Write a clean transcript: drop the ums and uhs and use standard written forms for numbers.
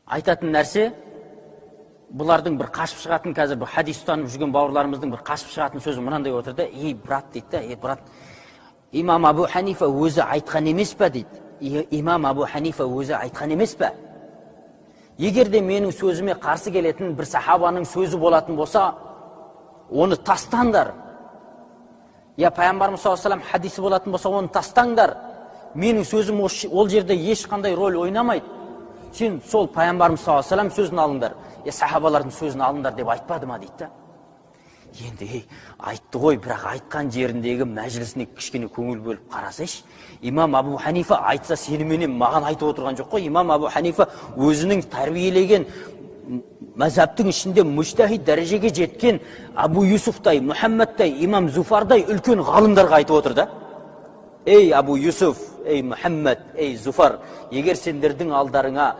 айтатын нәрсе, бұлардың бір қашып шығатын, қазір бір хадис ұстанып жүрген бауырларымыздың бір қашып шығатын сөзі мынандай отыр да: ей брат дейді да, ей брат, имам Абу Ханифа өзі айтқан емес па дейді. Имам Абу Ханифа өзі айтқан емес па? Егер де менің сөзіме қарсы келетін бір сахабаның сөзі болатын болса, оны тастаңдар. Я пайғамбарымыз саллаллаху алейхи ва саллям хадисі болатын болса, оны тастаңдар. Менің сөзім ол жерде ешқандай рөл ойнамайды. Сен сол пайғамбарымыз саллаллаху алейхи ва саллям сөзін алыңдар, сахабалардың сөзін алыңдар деп айтпады ма дейді да. Енді айтты ғой, бірақ айтқан жеріндегі мәжілісіне кішкене көңіл бөліп қарасайшы. Имам Абу Ханифа айтса сеніменен маған айтып отырған жоқ қой. Имам Абу Ханифа өзінің тәрбиелеген мазхабтың ішінде мүжтәһид дәрежеге жеткен Абу Юсуфтай, Мұхаммадтай, Имам Зуфардай үлкен ғалымдарға айтып отыр да. Ей Абу Юсуф, ей Мұхаммад, ей Зуфар, егер сендердің алдарыңа